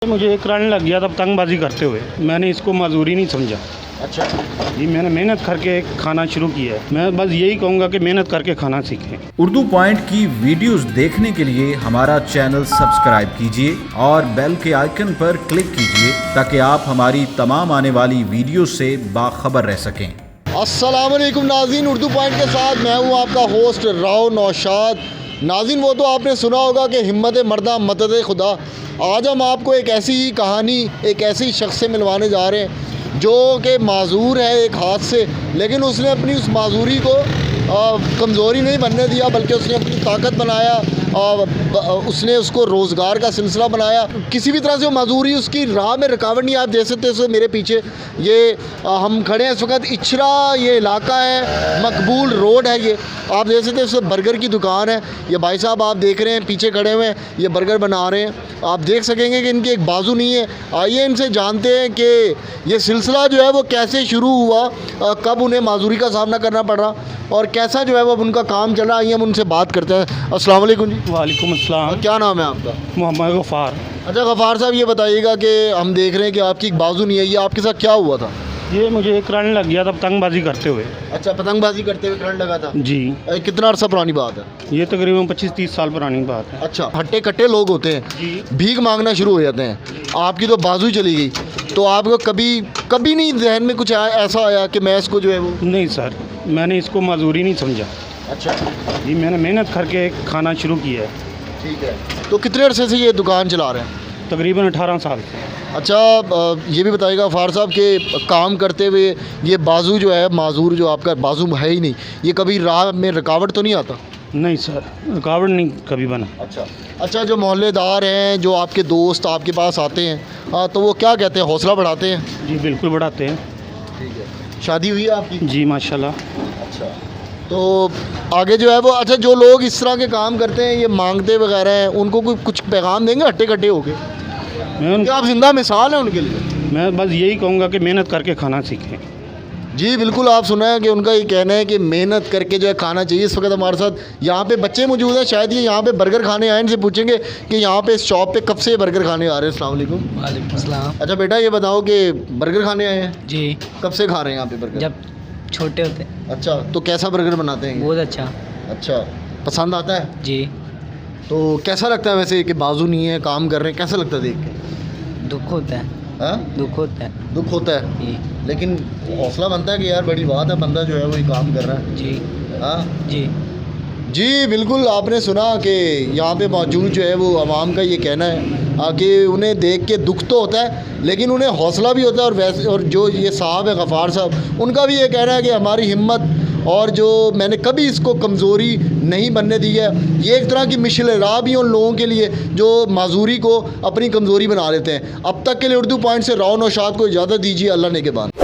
मुझे करंट लग गया था पतंगबाजी करते हुए। मैंने इसको मजदूरी नहीं समझा। अच्छा जी, मैंने मेहनत करके खाना शुरू किया है। मैं बस यही कहूँगा कि मेहनत करके खाना सीखें। उर्दू पॉइंट की वीडियोस देखने के लिए हमारा चैनल सब्सक्राइब कीजिए और बेल के आइकन पर क्लिक कीजिए ताकि आप हमारी तमाम आने वाली वीडियो से बाखबर रह सकें। अस्सलाम वालेकुम नाज़रीन, उर्दू पॉइंट के साथ मैं हूँ आपका होस्ट राव नौशाद। नाज़रीन, वो तो आपने सुना होगा कि हिम्मत मर्दा मदद खुदा। आज हम आपको एक ऐसी ही कहानी एक ऐसी शख्स से मिलवाने जा रहे हैं जो कि माजूर है एक हाथ से, लेकिन उसने अपनी उस माजूरी को कमज़ोरी नहीं बनने दिया, बल्कि उसने अपनी ताकत बनाया और उसने उसको रोज़गार का सिलसिला बनाया। किसी भी तरह से वो माजूरी उसकी राह में रुकावट नहीं। आप देख सकते हैं मेरे पीछे ये हम खड़े हैं इस वक्त इचरा ये इलाका है, मकबूल रोड है। ये आप देख सकते हैं बर्गर की दुकान है। ये भाई साहब आप देख रहे हैं पीछे खड़े हुए हैं, ये बर्गर बना रहे हैं। आप देख सकेंगे कि इनकी एक बाजू नहीं है। आइए इनसे जानते हैं कि ये सिलसिला जो है वो कैसे शुरू हुआ, कब उन्हें माजूरी का सामना करना पड़ा और कैसा जो है वो उनका काम चला। आइए हम उनसे बात करते हैं। अस्सलाम वालेकुम जी। वालेकुम अस्सलाम। क्या नाम है आपका? मोहम्मद गफ़ार। अच्छा गफ़ार साहब, ये बताइएगा कि हम देख रहे हैं कि आपकी एक बाजू नहीं है, ये आपके साथ क्या हुआ था? ये मुझे करंट लग गया था पतंगबाजी करते हुए। अच्छा, पतंगबाजी करते हुए करंट लगा था। जी, कितना अर्सा पुरानी बात है? ये तकरीबन 25-30 साल पुरानी बात है। अच्छा, हट्टे कट्टे लोग होते हैं, जी, भीख मांगना शुरू हो जाते हैं। आपकी तो बाजू चली गई, तो आपको कभी नहीं जहन में कुछ ऐसा आया कि मैं इसको जो है वो? नहीं सर, मैंने इसको मजदूरी नहीं समझा। अच्छा जी, मैंने मेहनत करके खाना शुरू किया है। ठीक है। तो कितने अरसे से ये दुकान चला रहे हैं? तकरीबन 18 साल से। अच्छा, ये भी बताइएगा फार साहब के काम करते हुए ये बाजू जो है, माजूर जो आपका बाजू है ही नहीं, ये कभी राह में रुकावट तो नहीं आता? नहीं सर, रुकावट नहीं कभी बना। अच्छा, जो मोहल्लेदार हैं, जो आपके दोस्त आपके पास आते हैं, तो वो क्या कहते हैं, हौसला बढ़ाते हैं? जी बिल्कुल बढ़ाते हैं। ठीक है। शादी हुई है आपकी? जी माशाल्लाह। अच्छा, तो आगे जो है वो, अच्छा जो लोग इस तरह के काम करते हैं, ये मांगते वगैरह हैं, उनको कोई कुछ पैगाम देंगे हट्टे कट्टे होके? क्या आप जिंदा मिसाल हैं उनके लिए? मैं बस यही कहूँगा कि मेहनत करके खाना सीखें। जी बिल्कुल, आप सुना है कि उनका ये कहना है कि मेहनत करके जो है खाना चाहिए। इस वक्त हमारे साथ यहाँ पे बच्चे मौजूद हैं, शायद ये यहाँ पे बर्गर खाने आए। इनसे पूछेंगे कि यहाँ पे इस शॉप पे कब से बर्गर खाने आ रहे हैं। अस्सलाम वालेकुम। वालेकुम अस्सलाम। अच्छा बेटा, ये बताओ कि बर्गर खाने आए हैं, जी, कब से खा रहे हैं यहाँ पे बर्गर? जब छोटे होते। अच्छा, तो कैसा बर्गर बनाते हैं? बहुत अच्छा। अच्छा, पसंद आता है? जी। तो कैसा लगता है वैसे कि बाजू नहीं है, काम कर रहे हैं, कैसा लगता है देख के? दुख होता है। हाँ, दुख होता है दुख होता है, जी। लेकिन हौसला बनता है कि यार बड़ी बात है, बंदा जो है वो ये काम कर रहा है। जी हाँ जी जी बिल्कुल, आपने सुना कि यहाँ पे मौजूद जो है वो आवाम का ये कहना है कि उन्हें देख के दुख तो होता है, लेकिन उन्हें हौसला भी होता है। और वैसे और जो ये साहब है गफ़ार साहब, उनका भी ये कहना है कि हमारी हिम्मत और जो मैंने कभी इसको कमज़ोरी नहीं बनने दी है। ये एक तरह की मिशल राह भी उन लोगों के लिए जो माजूरी को अपनी कमज़ोरी बना लेते हैं। अब तक के लिए उर्दू पॉइंट से राव नौशाद को इजाज़त दीजिए। अल्लाह ने के बाद।